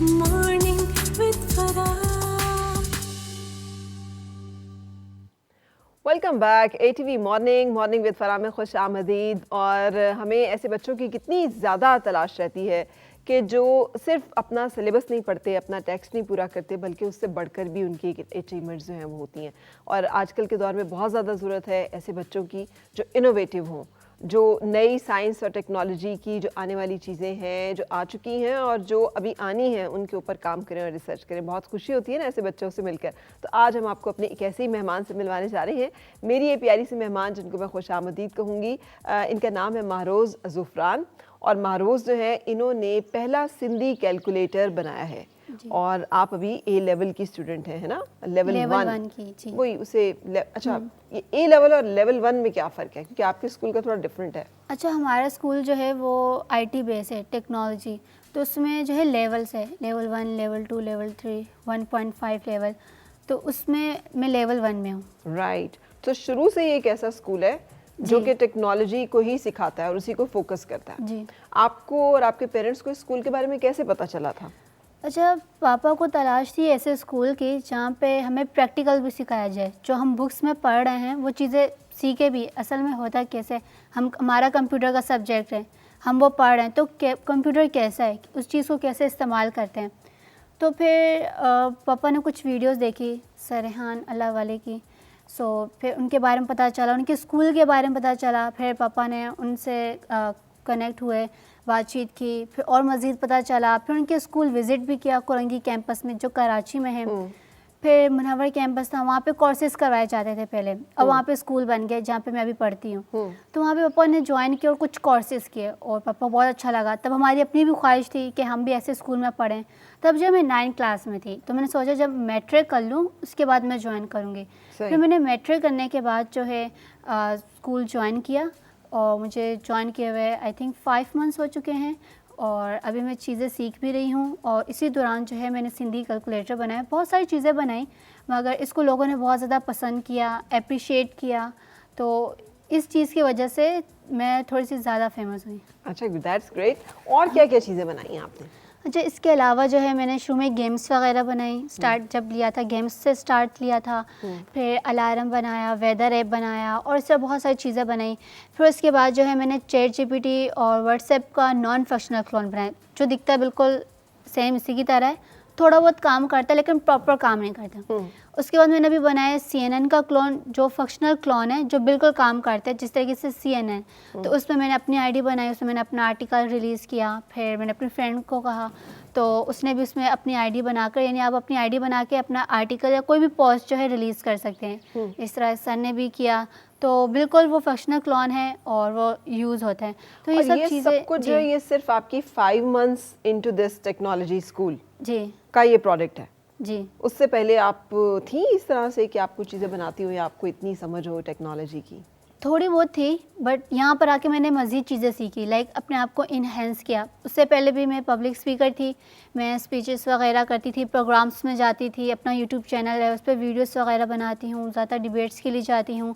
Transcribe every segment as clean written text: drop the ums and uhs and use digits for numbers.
Morning with Farah. Welcome back ATV morning with Farah में खुश आमदीद। और हमें ऐसे बच्चों की कितनी ज़्यादा तलाश रहती है कि जो सिर्फ अपना सिलेबस नहीं पढ़ते, अपना टेक्स्ट नहीं पूरा करते, बल्कि उससे बढ़कर भी उनकी अचीवमेंट्स जो हैं वो होती हैं। और आजकल के दौर में बहुत ज़्यादा ज़रूरत है ऐसे बच्चों की जो इनोवेटिव हों, जो नई साइंस और टेक्नोलॉजी की जो आने वाली चीज़ें हैं, जो आ चुकी हैं और जो अभी आनी हैं, उनके ऊपर काम करें और रिसर्च करें। बहुत खुशी होती है ना ऐसे बच्चों से मिलकर। तो आज हम आपको अपने एक ऐसे ही मेहमान से मिलवाने जा रहे हैं। मेरी ये प्यारी सी मेहमान जिनको मैं खुश आमदीद कहूँगी, इनका नाम है महरोज़ ज़ुफ़रान। और महरोज़ जो है, इन्होंने पहला सिंधी कैलकुलेटर बनाया है। और आप अभी A लेवल की स्टूडेंट हैं, है ना? लेवल 1 की जी। वही उसे अच्छा, ये A लेवल और लेवल 1 में क्या फ़र्क है? क्योंकि आपके स्कूल का थोड़ा डिफरेंट है। अच्छा, हमारा स्कूल जो है वो IT बेस है, टेक्नोलॉजी। तो उसमें जो है लेवल्स है, लेवल 1, लेवल 2, लेवल 3, 1.5 लेवल। तो उसमें मैं लेवल 1 में हूँ। राइट। तो शुरू से ये एक ऐसा स्कूल है जो कि टेक्नोलॉजी को ही सिखाता है और उसी को फोकस करता है। जी। आपको और आपके पेरेंट्स को इस स्कूल के बारे में कैसे पता चला था? अच्छा, पापा को तलाश थी ऐसे स्कूल की जहाँ पे हमें प्रैक्टिकल भी सिखाया जाए। जो हम बुक्स में पढ़ रहे हैं वो चीज़ें सीखे भी, असल में होता कैसे। हमारा कंप्यूटर का सब्जेक्ट है, हम वो पढ़ रहे हैं, तो कंप्यूटर कैसा है, उस चीज़ को कैसे इस्तेमाल करते हैं। तो फिर पापा ने कुछ वीडियोस देखी सरहान अल्लाह वाले की। फिर उनके बारे में पता चला, उनके स्कूल के बारे में पता चला। फिर पापा ने उनसे कनेक्ट हुए, बातचीत की, फिर और मज़ीद पता चला। फिर उनके स्कूल विज़िट भी किया, कोरंगी कैंपस में जो कराची में है। फिर मुनव्वर कैंपस था, वहाँ पे कोर्सेज़ करवाए जाते थे पहले, और वहाँ पे स्कूल बन गए जहाँ पे मैं अभी पढ़ती हूँ। तो वहाँ पे पापा ने ज्वाइन किया और कुछ कोर्सेज़ किए, और पापा बहुत अच्छा लगा। तब हमारी अपनी भी ख्वाहिश थी कि हम भी ऐसे स्कूल में पढ़ें। तब जब मैं 9th क्लास में थी तो मैंने सोचा जब मैट्रिक कर लूँ उसके बाद मैं ज्वाइन करूँगी। फिर मैंने मैट्रिक करने के बाद जो है स्कूल ज्वाइन किया, और मुझे ज्वाइन किए हुए आई थिंक 5 मंथ्स हो चुके हैं। और अभी मैं चीज़ें सीख भी रही हूँ। और इसी दौरान जो है मैंने सिंधी कैलकुलेटर बनाया, बहुत सारी चीज़ें बनाई, मगर इसको लोगों ने बहुत ज़्यादा पसंद किया, अप्रिशिएट किया। तो इस चीज़ की वजह से मैं थोड़ी सी ज़्यादा फेमस हुई। अच्छा, दैट्स ग्रेट। और क्या क्या चीज़ें बनाई आपने? अच्छा, इसके अलावा जो है मैंने शुरू में गेम्स वगैरह बनाई। स्टार्ट जब लिया था गेम्स से स्टार्ट लिया था। फिर अलार्म बनाया, वेदर ऐप बनाया, और इससे बहुत सारी चीज़ें बनाई। फिर उसके बाद जो है मैंने ChatGPT और व्हाट्सएप का नॉन फंक्शनल क्लोन बनाया, जो दिखता है बिल्कुल सेम इसी की तरह है, थोड़ा बहुत काम करता है लेकिन प्रॉपर काम नहीं करता। उसके बाद मैंने अभी बनाया CNN का क्लोन, जो फंक्शनल क्लोन है, जो बिल्कुल काम करता है जिस तरीके से CNN। तो उसमें मैंने अपनी ID बनाई, उसमें मैंने अपना आर्टिकल रिलीज़ किया। फिर मैंने अपने फ्रेंड को कहा, तो उसने भी उसमें अपनी ID बनाकर, यानी आप अपनी ID बना के अपना आर्टिकल या कोई भी पोस्ट जो है रिलीज़ कर सकते हैं। इस तरह सर ने भी किया। तो बिल्कुल वो फंक्शनल क्लोन है और वो यूज़ होता है। तो ये सब चीज़ें, सब कुछ जो है ये सिर्फ आपकी 5 months into this technology school जी का ये प्रोडक्ट है। जी। उससे पहले आप थी इस तरह से कि आप कुछ चीज़ें बनाती हो या आपको इतनी समझ हो टेक्नोलॉजी की? थोड़ी बहुत थी, बट यहाँ पर आके मैंने मज़ीद चीज़ें सीखी, लाइक अपने आप को इन्हेंस किया। उससे पहले भी मैं पब्लिक स्पीकर थी, मैं स्पीचेस वगैरह करती थी, प्रोग्राम्स में जाती थी, अपना यूट्यूब चैनल है उस पर वीडियोस वगैरह बनाती हूँ, ज़्यादा डिबेट्स के लिए जाती हूँ।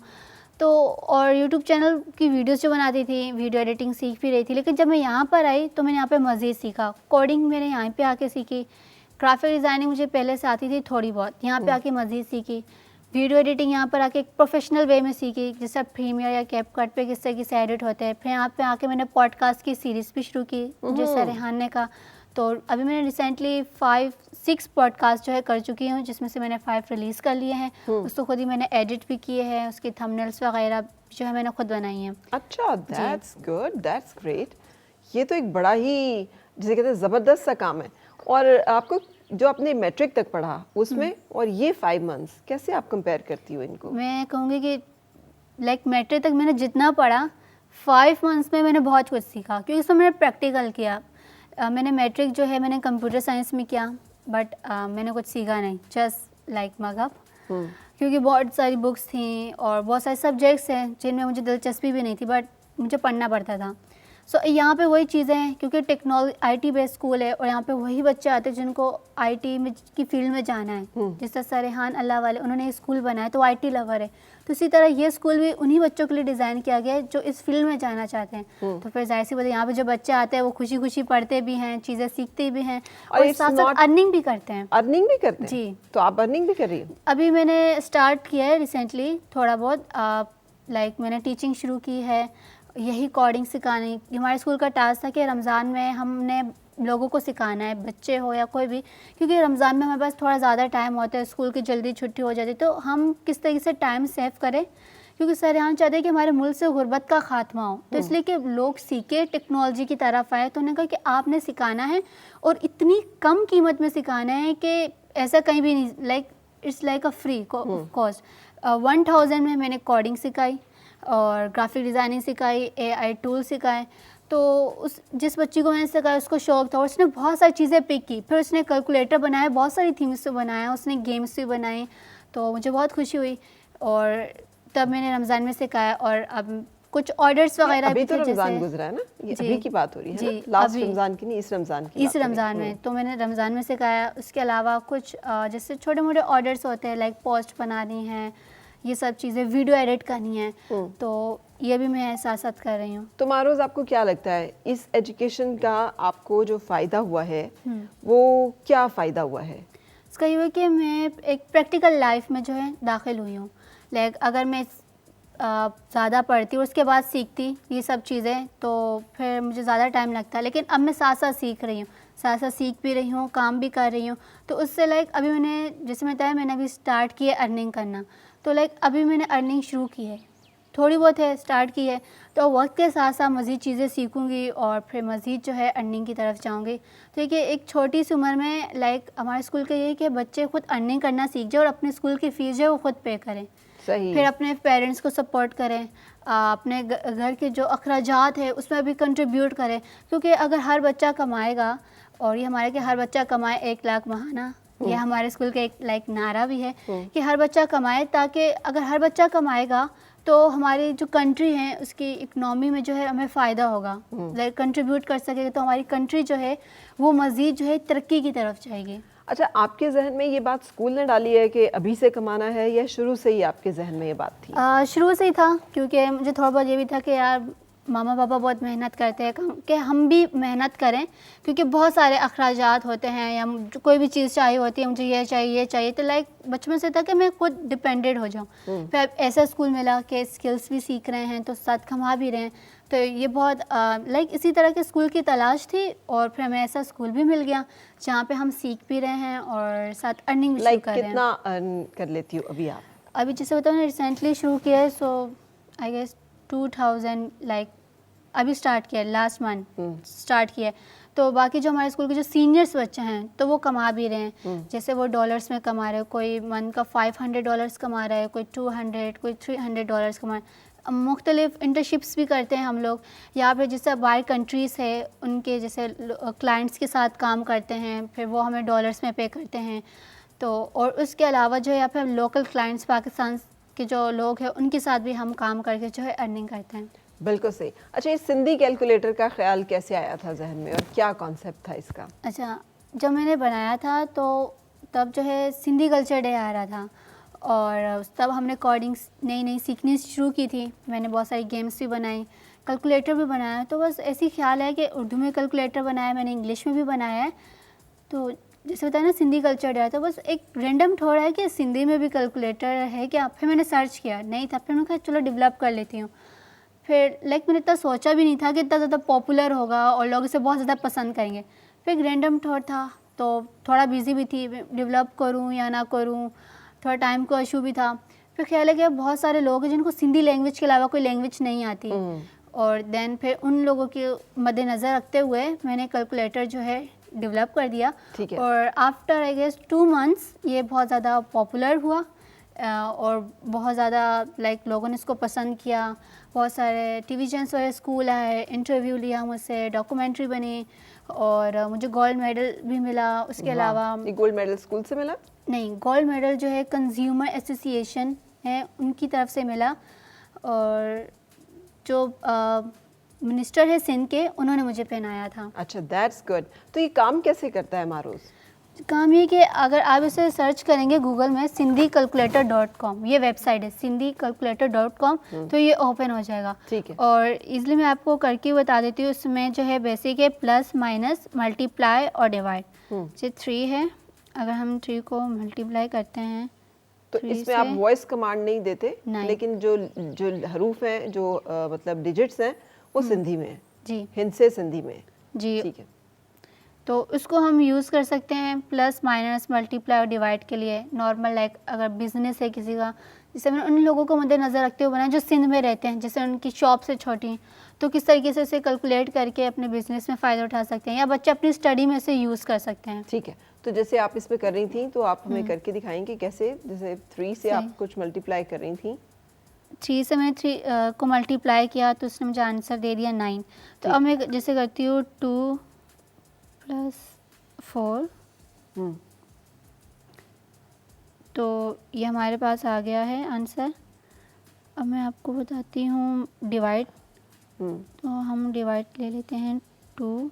तो और यूट्यूब चैनल की वीडियोस जो बनाती थी, वीडियो एडिटिंग सीख भी रही थी। लेकिन जब मैं यहाँ पर आई तो मैंने यहाँ पर मज़ीद सीखा। कोडिंग मैंने यहाँ पर आके सीखी, ग्राफिक डिज़ाइनिंग मुझे पहले से आती थी थोड़ी बहुत, यहाँ पे आके मज़ीद सीखी। वीडियो एडिटिंग यहाँ पर आके एक प्रोफेशनल वे में सीखी, जैसे प्रीमियर या कैपकट पे किस तरह से एडिट होते हैं। फिर यहाँ पे आके मैंने पॉडकास्ट की सीरीज़ भी शुरू की, जो सरहान ने कहा। तो अभी मैंने रिसेंटली 5-6 पॉडकास्ट जो है कर चुकी हूँ, जिसमें से मैंने 5 रिलीज़ कर लिए हैं। उसको खुद ही मैंने एडिट भी किए हैं, उसके थंबनेल्स वगैरह जो है मैंने खुद बनाई हैं। अच्छा, दैट्स गुड, दैट्स ग्रेट। ये तो एक बड़ा ही, जिसे कहते हैं, ज़बरदस्त सा काम है। और आपको जो आपने मैट्रिक तक पढ़ा उसमें और ये 5 मंथ्स, कैसे आप कंपेयर करती हो इनको? मैं कहूँगी कि लाइक मैट्रिक तक मैंने जितना पढ़ा, 5 मंथ्स में मैंने बहुत कुछ सीखा, क्योंकि इसमें मैंने प्रैक्टिकल किया। मैंने मैट्रिक जो है मैंने कंप्यूटर साइंस में किया, बट मैंने कुछ सीखा नहीं, जस्ट लाइक मगअप। क्योंकि बहुत सारी बुक्स थी और बहुत सारे सब्जेक्ट्स हैं जिनमें मुझे दिलचस्पी भी नहीं थी, बट मुझे पढ़ना पड़ता था। सो यहाँ पे वही चीज़ें हैं, क्योंकि टेक्नोलॉजी IT बेस्ड स्कूल है और यहाँ पे वही बच्चे आते हैं जिनको IT में की फील्ड में जाना है। जैसे सरेहान अल्लाह वाले, उन्होंने ये स्कूल बनाया तो IT लवर है, तो इसी तरह ये स्कूल भी उन्हीं बच्चों के लिए डिज़ाइन किया गया है जो इस फील्ड में जाना चाहते हैं। तो फिर जाहिर सी बात है, यहाँ पे जो बच्चे आते हैं वो खुशी खुशी पढ़ते भी हैं, चीज़ें सीखते भी हैं और साथ साथ अर्निंग भी करते हैं। अर्निंग भी करते हैं? जी। तो आप अर्निंग भी कर रही हो? अभी मैंने स्टार्ट किया है रिसेंटली थोड़ा बहुत, लाइक मैंने टीचिंग शुरू की है, यही कोडिंग सिखाने। हमारे स्कूल का टास्क था कि रमज़ान में हमने लोगों को सिखाना है, बच्चे हो या कोई भी, क्योंकि रमज़ान में हमारे पास थोड़ा ज़्यादा टाइम होता है, स्कूल की जल्दी छुट्टी हो जाती है, तो हम किस तरीके से टाइम सेव करें, क्योंकि सरेआम चाहते हैं कि हमारे मुल्क से गुर्बत का खात्मा हो। तो इसलिए कि लोग सीखे, टेक्नोलॉजी की तरफ आए, तो उन्होंने कहा कि आपने सिखाना है और इतनी कम कीमत में सिखाना है कि ऐसा कहीं भी नहीं, like it's like a free cost. 1000 में मैंने कोडिंग सिखाई और ग्राफिक डिज़ाइनिंग सिखाई, AI टूल सिखाए। तो उस जिस बच्ची को मैंने सिखाया उसको शौक था और उसने बहुत सारी चीज़ें पिक की, फिर उसने कैलकुलेटर बनाया, बहुत सारी थीम्स से बनाया, उसने गेम्स भी बनाए, तो मुझे बहुत खुशी हुई और तब मैंने रमज़ान में सिखाया। और अब कुछ ऑर्डर्स वगैरह अभी भी तो थे, रमज़ान जैसे गुजरा है ना, ये जी, अभी की बात हो रही है जी, ना? लास्ट अभी रमज़ान की नहीं, इस रमज़ान की इस बात हो रही है। रमज़ान में। तो मैंने रमज़ान में सिखाया। उसके अलावा कुछ जैसे छोटे मोटे ऑर्डर्स होते हैं, लाइक पोस्ट बनानी है, ये सब चीज़ें, वीडियो एडिट करनी है, तो ये भी मैं साथ साथ कर रही हूँ। तो मारोज़, आपको क्या लगता है इस एजुकेशन का आपको जो फ़ायदा हुआ है वो क्या फ़ायदा हुआ है? इसका ये है कि मैं एक प्रैक्टिकल लाइफ में जो है दाखिल हुई हूँ। लाइक अगर मैं ज़्यादा पढ़ती और उसके बाद सीखती ये सब चीज़ें तो फिर मुझे ज़्यादा टाइम लगता है, लेकिन अब मैं साथ साथ सीख रही हूँ, साथ साथ सीख भी रही हूँ, काम भी कर रही हूँ। तो उससे लाइक अभी मैंने, जैसे मैं बताया, मैंने अभी स्टार्ट की है अर्निंग करना, तो लाइक अभी मैंने अर्निंग शुरू की है, थोड़ी बहुत है, स्टार्ट की है, तो वक्त के साथ साथ मज़ीद चीज़ें सीखूंगी और फिर मज़ीद जो है अर्निंग की तरफ जाऊंगी। तो ये एक छोटी सी उम्र में लाइक हमारे स्कूल का ये है कि बच्चे खुद अर्निंग करना सीख जाए और अपने स्कूल की फ़ीस जो है वो खुद पे करें, सही। फिर अपने पेरेंट्स को सपोर्ट करें, अपने घर के जो अखराजात है उसमें भी कंट्रीब्यूट करें, क्योंकि अगर हर बच्चा कमाएगा, और ये हमारे कि हर बच्चा कमाए 1 लाख महाना, ये हमारे स्कूल का एक लाइक नारा भी है कि हर बच्चा कमाए, ताकि अगर हर बच्चा कमाएगा तो हमारी जो कंट्री है उसकी इकनॉमी में जो है हमें फ़ायदा होगा, लाइक कंट्रीब्यूट कर सकेगा, तो हमारी कंट्री जो है वो मज़ीद जो है तरक्की की तरफ जाएगी। अच्छा, आपके जहन में ये बात स्कूल ने डाली है कि अभी से कमाना है, या शुरू से ही आपके जहन में ये बात थी? शुरू से ही था, क्योंकि मुझे थोड़ा बहुत ये भी था कि यार मामा पापा बहुत मेहनत करते हैं कि हम भी मेहनत करें, क्योंकि बहुत सारे अखराजात होते हैं या कोई भी चीज़ चाहिए होती है, मुझे ये चाहिए, तो लाइक बचपन से था कि मैं खुद डिपेंडेंट हो जाऊँ। फिर ऐसा स्कूल मिला कि स्किल्स भी सीख रहे हैं तो साथ कमा भी रहे हैं, तो ये बहुत लाइक इसी तरह के स्कूल की तलाश थी और फिर हमें ऐसा स्कूल भी मिल गया जहाँ पे हम सीख भी रहे हैं और साथ अर्निंग भी शुरू कर रहे हैं। कितना अर्न कर लेती हो अभी आप? अभी जैसे बताऊँ, मैंने रिसेंटली शुरू किया है, सो आई गेस 2000, लाइक अभी स्टार्ट किया है, लास्ट मंथ स्टार्ट किया है। तो बाकी जो हमारे स्कूल के जो सीनियर्स बच्चे हैं तो वो कमा भी रहे हैं, जैसे वो डॉलर्स में कमा रहे हैं, कोई मंथ का $500 कमा रहा है, कोई 200, कोई $300 कमा रहा है। मुख्तलिफ इंटर्नशिप्स भी करते हैं हम लोग यहाँ पे, जैसे बाहर कंट्रीज़ है उनके जैसे क्लाइंट्स के साथ काम करते हैं, फिर वो हमें डॉलर्स में पे करते हैं। तो और उसके अलावा जो है यहाँ पे हम लोकल क्लाइंट्स पाकिस्तान के जो लोग हैं उनके साथ भी हम काम करके जो है अर्निंग करते हैं। बिल्कुल सही। अच्छा, इस सिंधी कैलकुलेटर का ख्याल कैसे आया था जहन में और क्या कॉन्सेप्ट था इसका? अच्छा, जब मैंने बनाया था तो तब जो है सिंधी कल्चर डे आ रहा था और तब हमने कोडिंग्स नई सीखनी शुरू की थी। मैंने बहुत सारी गेम्स भी बनाई, कैलकुलेटर भी बनाया, तो बस ऐसी ख्याल है कि उर्दू में कैलकुलेटर बनाया, मैंने इंग्लिश में भी बनाया है। तो जैसे बताया ना सिंधी कल्चर डे, तो बस एक रैंडम थोड़ा है कि सिंधी में भी कैलकुलेटर है क्या, फिर मैंने सर्च किया, नहीं था, फिर मैंने कहा चलो डेवलप कर लेती हूँ। फिर लाइक मैंने इतना सोचा भी नहीं था कि इतना ज़्यादा पॉपुलर होगा और लोग इसे बहुत ज़्यादा पसंद करेंगे। फिर एक रैंडम थॉट था, तो थोड़ा बिजी भी थी, डेवलप करूँ या ना करूँ, थोड़ा टाइम का इशू भी था। फिर ख्याल है कि बहुत सारे लोग हैं जिनको सिंधी लैंग्वेज के अलावा कोई लैंग्वेज नहीं आती, और देन फिर उन लोगों के मद्देनज़र रखते हुए मैंने कैलकुलेटर जो है डेवलप कर दिया। और आफ्टर आई गेस 2 मंथ्स ये बहुत ज़्यादा पॉपुलर हुआ और बहुत ज़्यादा लाइक लोगों ने इसको पसंद किया। बहुत सारे टीवी चैनल्स वाले स्कूल आए, इंटरव्यू लिया मुझसे, डॉक्यूमेंट्री बनी और मुझे गोल्ड मेडल भी मिला। उसके अलावा गोल्ड मेडल स्कूल से मिला? नहीं, गोल्ड मेडल जो है कंज्यूमर एसोसिएशन है उनकी तरफ से मिला। और जो मिनिस्टर है सिंध के, उन्होंने मुझे पहनाया था। अच्छा, दैट्स गुड। तो ये काम कैसे करता है मारूज? काम ये कि अगर आप इसे सर्च करेंगे गूगल में sindhicalculator.com, ये वेबसाइट है sindhicalculator.com, तो ये ओपन हो जाएगा। ठीक है। और इजली मैं आपको करके बता देती हूँ। इसमें जो है बेसिक है प्लस माइनस मल्टीप्लाई और डिवाइड। जैसे 3 है, अगर हम 3 को मल्टीप्लाई करते हैं तो 3 इसमें से, आप वॉइस कमांड नहीं देते, नहीं। लेकिन जो जो हरूफ हैं, जो मतलब डिजिट्स हैं, वो सिंधी में है, जी हिंद से सिंधी में है। जी, ठीक है। तो उसको हम यूज़ कर सकते हैं प्लस माइनस मल्टीप्लाई और डिवाइड के लिए। नॉर्मल लाइक अगर बिजनेस है किसी का, जैसे मैंने उन लोगों को मद्देनज़र रखते हुए बनाया जो सिंध में रहते हैं, जैसे उनकी शॉप से छोटी हैं, तो किस तरीके से इसे कैलकुलेट करके अपने बिजनेस में फ़ायदा उठा सकते हैं, या बच्चे अपनी स्टडी में इसे यूज़ कर सकते हैं। ठीक है। तो जैसे आप इसमें कर रही थी, तो आप हमें करके दिखाएंगे कैसे? जैसे 3 से आप कुछ मल्टीप्लाई कर रही थी। 3 से मैंने 3 को मल्टीप्लाई किया तो उसने मुझे आंसर दे दिया 9। तो अब मैं जैसे करती हूँ 2 + 4, तो ये हमारे पास आ गया है आंसर। अब मैं आपको बताती हूँ डिवाइड, तो हम डिवाइड ले लेते हैं 2।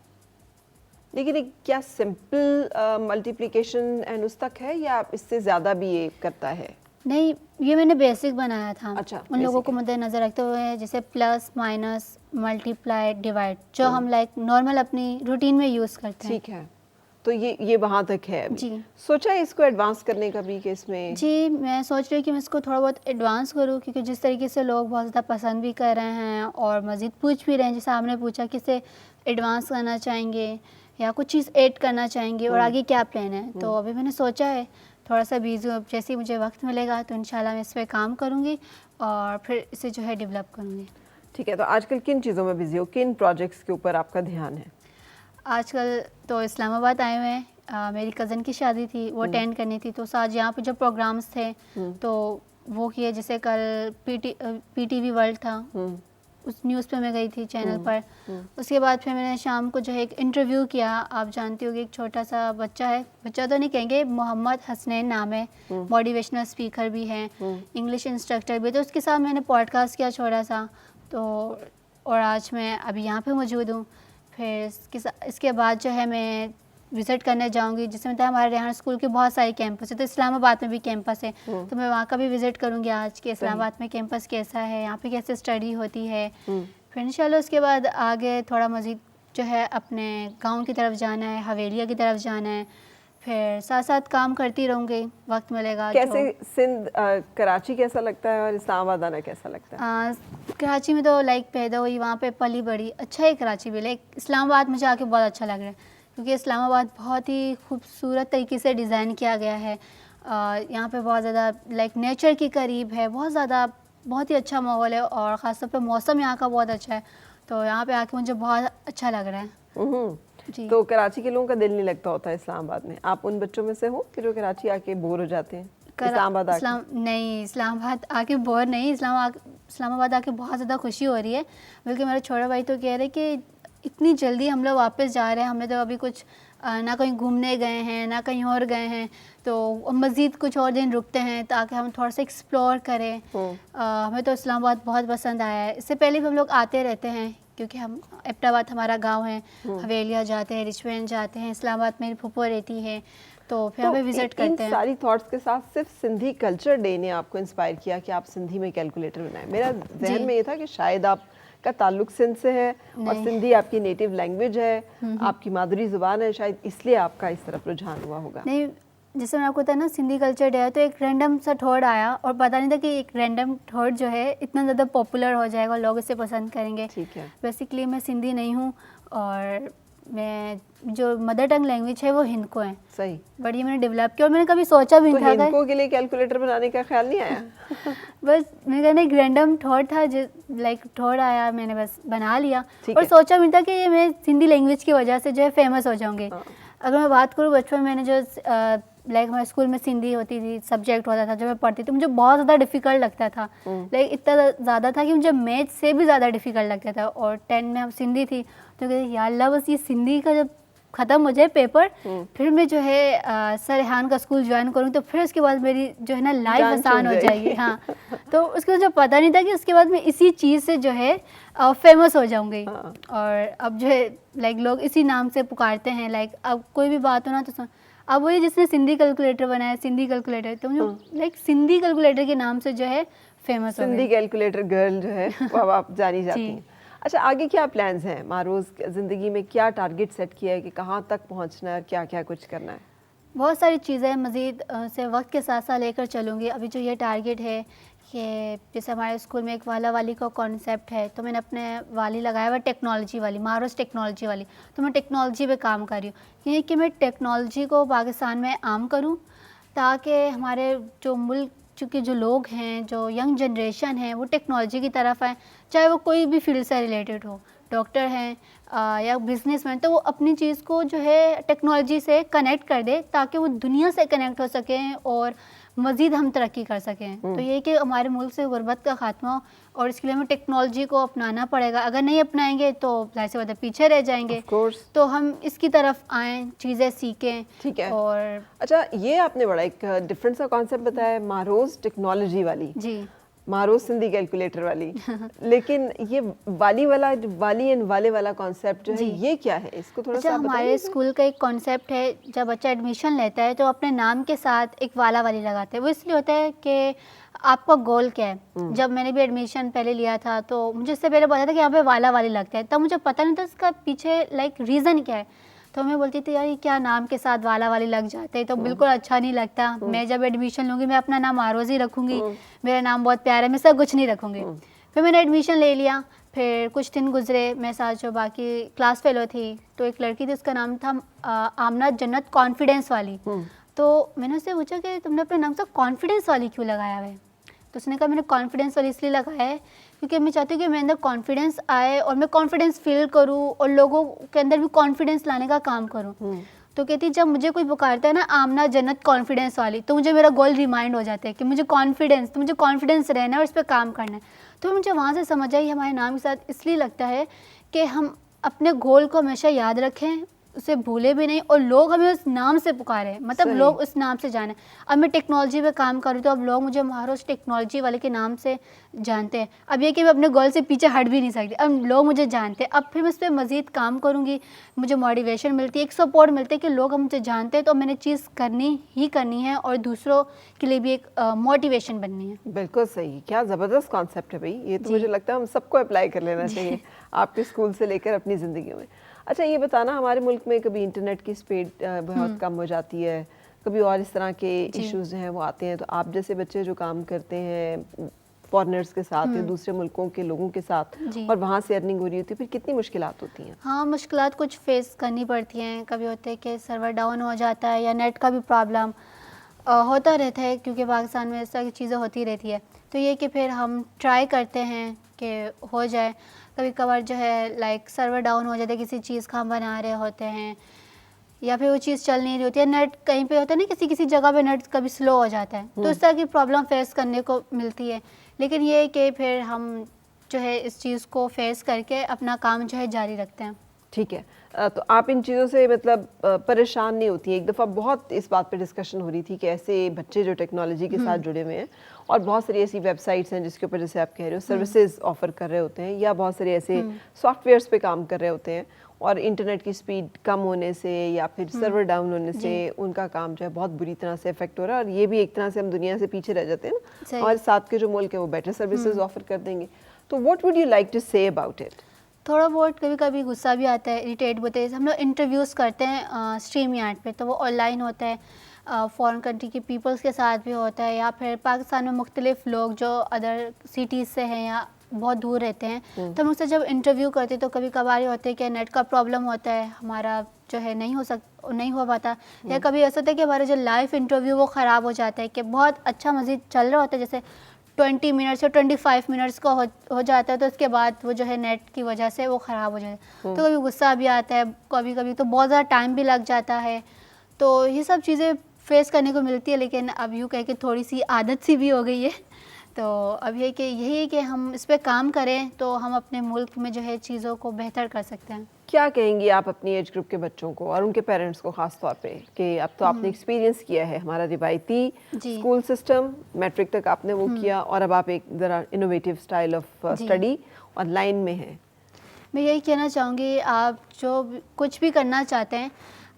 लेकिन एक क्या सिंपल मल्टीप्लिकेशन एंड उस तक है, या आप इससे ज़्यादा भी ये करता है? नहीं, ये मैंने बेसिक बनाया था। अच्छा, उन लोगों basic को है। मद्देनज़र रखते हुए, जैसे प्लस माइनस मल्टीप्लाई डिवाइड, जो हम लाइक नॉर्मल अपनी रूटीन में यूज़ करते हैं। ठीक है। तो ये वहाँ तक है अभी। जी। सोचा है इसको एडवांस करने का भी, कि इसमें? जी, मैं सोच रही हूँ कि मैं इसको थोड़ा बहुत एडवांस करूँ, क्योंकि जिस तरीके से लोग बहुत ज़्यादा पसंद भी कर रहे हैं और मज़ीद पूछ भी रहे हैं। जैसे आपने पूछा कि इसे एडवांस करना चाहेंगे या कुछ चीज़ ऐड करना चाहेंगे और आगे क्या प्लान है, तो अभी मैंने सोचा है थोड़ा सा बिजी हूँ। अब जैसे ही मुझे वक्त मिलेगा तो इंशाल्लाह मैं इस पर काम करूँगी और फिर इसे जो है डेवलप करूँगी। ठीक है। तो आजकल किन चीज़ों में बिजी हो, किन प्रोजेक्ट्स के ऊपर आपका ध्यान है? आजकल तो इस्लामाबाद आए हुए हैं। मेरी कज़न की शादी थी, वो अटेंड करनी थी, तो आज यहाँ पे जो प्रोग्राम्स थे तो वो किए। जैसे कल पीटीवी वर्ल्ड था, उस न्यूज़ पे मैं गई थी चैनल पर। उसके बाद फिर मैंने शाम को जो है एक इंटरव्यू किया। आप जानती होगी, एक छोटा सा बच्चा है, बच्चा तो नहीं कहेंगे, मोहम्मद हसनैन नाम है, मोटिवेशनल स्पीकर भी हैं, इंग्लिश इंस्ट्रक्टर भी, तो उसके साथ मैंने पॉडकास्ट किया छोटा सा। तो और आज मैं अभी यहाँ पे मौजूद हूँ। फिर इसके बाद जो है मैं विज़िट करने जाऊंगी। जिसमें बताया हमारे रेहान स्कूल के बहुत सारे कैंपस है, तो इस्लामाबाद में भी कैंपस है, तो मैं वहाँ का भी विज़िट करूंगी आज के इस्लामाबाद में कैंपस कैसा है, यहाँ पे कैसे स्टडी होती है। फिर इंशाल्लाह उसके बाद आगे थोड़ा मज़ीद जो है अपने गांव की तरफ जाना है, हवेलिया की तरफ जाना है। फिर साथ साथ काम करती रहूँगी, वक्त मिलेगा। कैसे सिंध कराची कैसा लगता है और इस्लामाबाद आना कैसा लगता है? कराची में तो लाइक पैदा हुई, वहाँ पे पली बड़ी, अच्छा है कराची भी। लाइक इस्लामाबाद मुझे आके बहुत अच्छा लग रहा है, क्योंकि इस्लामाबाद बहुत ही खूबसूरत तरीके से डिज़ाइन किया गया है। यहाँ पे बहुत ज़्यादा लाइक नेचर के करीब है, बहुत ही अच्छा माहौल है, और ख़ासतौर पे मौसम यहाँ का बहुत अच्छा है, तो यहाँ पे आके मुझे बहुत अच्छा लग रहा है। जी। तो कराची के लोगों का दिल नहीं लगता होता है इस्लामाबाद में? आप उन बच्चों में से हो कि जो कराची आके बोर हो जाते हैं? इस्लामाबाद नहीं, इस्लामाबाद आके बोर नहीं, इस्लामाबाद आके बहुत ज़्यादा खुशी हो रही है। बल्कि मेरा छोटा भाई तो कह रहे कि इतनी जल्दी हम लोग वापस जा रहे हैं, हमने तो अभी कुछ ना कहीं घूमने गए हैं ना कहीं और गए हैं, तो मज़ीद कुछ और दिन रुकते हैं ताकि हम थोड़ा सा एक्सप्लोर करें। हमें तो इस्लामाबाद बहुत पसंद आया है। इससे पहले भी हम लोग आते रहते हैं, क्योंकि हम एबटाबाद हमारा गांव है, हवेलिया जाते हैं, रिचमंड जाते हैं, इस्लामाबाद मेरी फूफो रहती है, तो फिर हमें विज़िट करते हैं। इन सारी थॉट्स के साथ सिर्फ सिंधी कल्चर डे ने आपको इंस्पायर किया कि आप सिंधी में कैलकुलेटर बनाएं? मेरा जहन में ये था कि शायद आपका ताल्लुक सिंध से है और सिंधी आपकी नेटिव लैंग्वेज है, आपकी मादरी ज़ुबान है, शायद इसलिए आपका इस तरफ रुझान हुआ होगा। नहीं, जैसे मैंने आपको बताया ना, सिंधी कल्चर डे है, तो एक रैंडम सा थॉट आया और पता नहीं था कि एक रैंडम थॉट जो है इतना ज़्यादा पॉपुलर हो जाएगा और लोग इसे पसंद करेंगे। ठीक है। बेसिकली मैं सिंधी नहीं हूँ, और मैं जो मदर टंग लैंग्वेज है वो हिंदको है। सही। बट ये मैंने डेवलप किया और मैंने कभी सोचा भी तो नहीं था। हिंदको के लिए कैलकुलेटर बनाने का ख्याल नहीं आया? बस मेरे कहना एक रैंडम थॉट था, लाइक थॉट आया, मैंने बस बना लिया और है। सोचा भी नहीं था कि ये मैं सिंधी लैंग्वेज की वजह से जो है फेमस हो जाऊँगी। अगर मैं बात करूँ, बचपन में मैंने जो लाइक हमारे स्कूल में सिंधी होती थी, सब्जेक्ट होता था जो मैं पढ़ती थी, मुझे बहुत ज़्यादा डिफ़िकल्ट लगता था। लाइक इतना ज़्यादा था कि मुझे मैथ से भी ज़्यादा डिफ़िकल्ट लगता था। और 10 में हम सिंधी थी, तो कहते या अल्लाह, बस ये सिंधी का जब ख़त्म हो जाए पेपर, फिर मैं जो है सर रेहान का स्कूल ज्वाइन करूँ, तो फिर उसके बाद मेरी जो है ना लाइफ आसान हो जाएगी। हाँ, तो तो उसको मुझे पता नहीं था कि उसके बाद मैं इसी चीज़ से जो है फेमस हो जाऊंगी। हाँ। और अब जो है लाइक लोग इसी नाम से पुकारते हैं। लाइक अब कोई भी बात हो ना तो अब वही जिसने सिंधी कैलकुलेटर बनाया, सिंधी कैलकुलेटर, तो मुझे लाइक सिंधी कैलकुलेटर के नाम से जो है फेमस हो सिंधी गई। कैलकुलेटर गर्ल जो है वो अब आप जानी जाती जी। हैं। अच्छा, आगे क्या प्लान्स हैं? मारोज ज़िंदगी में क्या टारगेट सेट किया है कि कहाँ तक पहुँचना है और क्या क्या कुछ करना है? बहुत सारी चीज़ें मज़ीद से वक्त के साथ साथ लेकर चलूँगी। अभी जो ये टारगेट है कि जैसे हमारे स्कूल में एक वाला वाली का कॉन्सेप्ट है, तो मैंने अपने वाली लगाया हुआ टेक्नोलॉजी वाली, मारोस टेक्नोलॉजी वाली। तो मैं टेक्नोलॉजी पे काम कर रही हूँ, ये कि मैं टेक्नोलॉजी को पाकिस्तान में आम करूँ, ताकि हमारे जो मुल्क चूँकि जो लोग हैं, जो यंग जनरेशन है, वो टेक्नोलॉजी की तरफ आए, चाहे वो कोई भी फील्ड से रिलेटेड हो, डॉक्टर हैं या बिजनेसमैन, तो वो अपनी चीज़ को जो है टेक्नोलॉजी से कनेक्ट कर दे ताकि वो दुनिया से कनेक्ट हो सकें और मज़ीद हम तरक्की कर सकें। तो ये कि हमारे मुल्क से गुर्बत का खात्मा हो, और इसके लिए हमें टेक्नोलॉजी को अपनाना पड़ेगा। अगर नहीं अपनाएंगे तो जाहिर सी बात है पीछे रह जाएंगे। Of course। तो हम इसकी तरफ आएँ, चीज़ें सीखें। ठीक है। और अच्छा, ये आपने बड़ा एक डिफरेंट सा कॉन्सेप्ट बताया, मारोज टेक्नोलॉजी वाली, जी मारोज सिंधी कैलकुलेटर वाली। लेकिन ये वाली एंड वाले वाला कॉन्सेप्ट जो है, ये क्या है? इसको थोड़ा अच्छा, सा आप हमारे बताएंगे? स्कूल का एक कॉन्सेप्ट है, जब बच्चा एडमिशन लेता है तो अपने नाम के साथ एक वाला वाली लगाते हैं। वो इसलिए होता है कि आपका गोल क्या है। जब मैंने भी एडमिशन पहले लिया था तो मुझे इससे पहले पता था कि यहाँ पे वाला वाली लगता है, तब मुझे पता नहीं था इसका पीछे लाइक रीज़न क्या है। तो मैं बोलती थी यार ये क्या नाम के साथ वाला वाली लग जाते हैं, तो बिल्कुल अच्छा नहीं लगता। मैं जब एडमिशन लूँगी मैं अपना नाम आरोज़ ही रखूँगी, मेरा नाम बहुत प्यारा है, मैं सब कुछ नहीं रखूँगी। फिर मैंने एडमिशन ले लिया। फिर कुछ दिन गुजरे, मेरे साथ जो बाकी क्लास फेलो थी, तो एक लड़की थी, उसका नाम था आमना जन्नत कॉन्फिडेंस वाली। तो मैंने उससे पूछा कि तुमने अपने नाम से कॉन्फिडेंस वाली क्यों लगाया है? तो उसने कहा मैंने कॉन्फिडेंस वाली इसलिए लगाया है क्योंकि मैं चाहती हूँ कि मेरे अंदर कॉन्फिडेंस आए और मैं कॉन्फिडेंस फील करूँ और लोगों के अंदर भी कॉन्फिडेंस लाने का काम करूँ। तो कहती जब मुझे कोई पुकारता है ना आमना जन्नत कॉन्फिडेंस वाली, तो मुझे मेरा गोल रिमाइंड हो जाता है कि मुझे कॉन्फिडेंस रहना है और इस पर काम करना है। तो मुझे वहाँ से समझ आई हमारे नाम के साथ इसलिए लगता है कि हम अपने गोल को हमेशा याद रखें, उसे भूले भी नहीं, और लोग हमें उस नाम से पुकारे, मतलब सही। लोग उस नाम से जाने। अब मैं टेक्नोलॉजी पे काम कर रही हूँ तो अब लोग मुझे मारोज टेक्नोलॉजी वाले के नाम से जानते हैं। अब ये कि मैं अपने गोल से पीछे हट भी नहीं सकती, अब लोग मुझे जानते हैं। अब फिर मैं इस पर मज़ीद काम करूँगी, मुझे मोटिवेशन मिलती है, एक सपोर्ट मिलता है कि लोग हम मुझे जानते हैं, तो मैंने चीज़ करनी ही करनी है और दूसरों के लिए भी एक मोटिवेशन बननी है। बिल्कुल सही, क्या ज़बरदस्त कॉन्सेप्ट है भाई। ये तो मुझे लगता है हम सबको अप्लाई कर लेना चाहिए, आपके स्कूल से लेकर अपनी ज़िंदगी में। अच्छा, ये बताना, हमारे मुल्क में कभी इंटरनेट की स्पीड बहुत कम हो जाती है, कभी और इस तरह के इश्यूज जो हैं वो आते हैं, तो आप जैसे बच्चे जो काम करते हैं फॉरेनर्स के साथ या दूसरे मुल्कों के लोगों के साथ, और वहाँ से अर्निंग हो रही होती है, फिर कितनी मुश्किलात होती हैं? हाँ, मुश्किलात कुछ फेस करनी पड़ती हैं। कभी होते हैं कि सर्वर डाउन हो जाता है या नेट का भी प्रॉब्लम होता रहता है, क्योंकि पाकिस्तान में इस तरह की चीज़ें होती रहती है। तो ये कि फिर हम ट्राई करते हैं कि हो जाए। कभी कभार जो है लाइक सर्वर डाउन हो जाता है, किसी चीज़ का हम बना रहे होते हैं या फिर वो चीज़ चल नहीं रही होती है, नेट कहीं पे होता है ना, किसी किसी जगह पे नेट कभी स्लो हो जाता है, तो इस तरह की प्रॉब्लम फेस करने को मिलती है। लेकिन ये है कि फिर हम जो है इस चीज़ को फेस करके अपना काम जो है जारी रखते हैं। ठीक है। तो आप इन चीज़ों से मतलब परेशान नहीं होती हैं? एक दफ़ा बहुत इस बात पे डिस्कशन हो रही थी कि ऐसे बच्चे जो टेक्नोलॉजी के साथ जुड़े हुए हैं और बहुत सारी ऐसी वेबसाइट्स हैं जिसके ऊपर जैसे आप कह रहे हो सर्विसेज ऑफर कर रहे होते हैं, या बहुत सारे ऐसे सॉफ्टवेयर्स पे काम कर रहे होते हैं, और इंटरनेट की स्पीड कम होने से या फिर सर्वर डाउन होने से उनका काम जो है बहुत बुरी तरह से इफेक्ट हो रहा है, और ये भी एक तरह से हम दुनिया से पीछे रह जाते हैं ना, और साथ के जो मुल्क है वो बेटर सर्विसेज ऑफर कर देंगे। तो what would you like to say about it? थोड़ा बहुत कभी कभी गुस्सा भी आता है, इरिटेट होते हैं। हम लोग इंटरव्यूज़ करते हैं स्ट्रीम यार्ड पे, तो वो ऑनलाइन होता है, फॉरेन कंट्री के पीपल्स के साथ भी होता है, या फिर पाकिस्तान में मुख्तलिफ लोग जो अदर सिटीज़ से हैं या बहुत दूर रहते हैं, तो हम उससे जब इंटरव्यू करते हैं तो कभी कभार ये होता है कि नेट का प्रॉब्लम होता है, हमारा जो है नहीं हो पाता, या कभी ऐसा होता है कि हमारा जो लाइव इंटरव्यू वो ख़राब हो जाता है, कि बहुत अच्छा मज़ीद चल रहा होता है, जैसे 20 मिनट्स या 25 मिनट्स का हो जाता है, तो उसके बाद वो जो है नेट की वजह से वो ख़राब हो जाता है। तो कभी गुस्सा भी आता है, कभी कभी तो बहुत ज़्यादा टाइम भी लग जाता है। तो ये सब चीज़ें फेस करने को मिलती है, लेकिन अब यूँ कह के थोड़ी सी आदत सी भी हो गई है। तो अब यही है कि हम इस पर काम करें तो हम अपने मुल्क में जो है चीज़ों को बेहतर कर सकते हैं। क्या कहेंगी आप अपनी एज ग्रुप के बच्चों को और उनके पेरेंट्स को ख़ास तौर पे कि अब तो आपने एक्सपीरियंस किया है हमारा रिवायती जी। स्कूल सिस्टम, मैट्रिक तक आपने वो किया और अब आप एक ज़रा innovative style of study online में हैं। मैं यही कहना चाहूँगी, आप जो कुछ भी करना चाहते हैं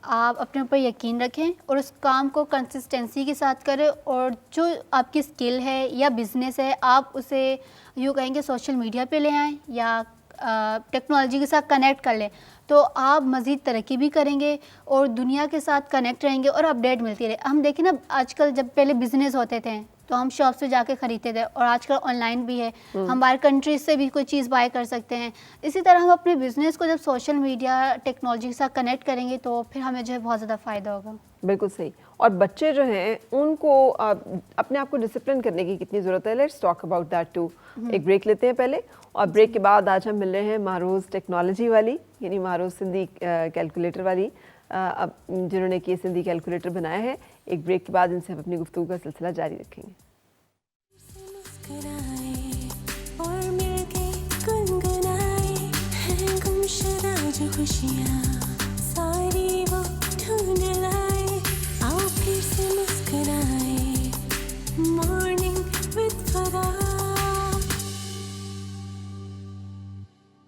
आप अपने ऊपर यकीन रखें और उस काम को कंसिस्टेंसी के साथ करें, और जो आपकी स्किल है या बिज़नेस है आप उसे यूँ कहेंगे सोशल मीडिया पे ले आएँ या टेक्नोलॉजी के साथ कनेक्ट कर लें, तो आप मज़ीद तरक्की भी करेंगे और दुनिया के साथ कनेक्ट रहेंगे और अपडेट मिलती रहे। हम देखें ना, आजकल जब पहले बिज़नेस होते थे तो हम शॉप से जाके ख़रीदते थे, और आजकल ऑनलाइन भी है, हम बाहर कंट्रीज से भी कोई चीज़ बाय कर सकते हैं। इसी तरह हम अपने बिज़नेस को जब सोशल मीडिया टेक्नोलॉजी के साथ कनेक्ट करेंगे तो फिर हमें जो है बहुत ज़्यादा फ़ायदा होगा। बिल्कुल सही। और बच्चे जो हैं उनको अपने आप को डिसिप्लिन करने की कितनी ज़रूरत है, let's talk about that too. एक ब्रेक लेते हैं पहले, और ब्रेक के बाद आज हम मिल रहे हैं महरोज़ टेक्नोलॉजी वाली, यानी महरोज़ सिंधी कैलकुलेटर वाली, अब जिन्होंने कि सिंधी कैलकुलेटर बनाया है। एक ब्रेक के बाद इनसे हम अपनी गुफ्तगू का सिलसिला जारी रखेंगे। मुस्कुराए और मिलके गुनगुनाए हैं गुमशुदा जो खुशियाँ सारी वो ढूंढ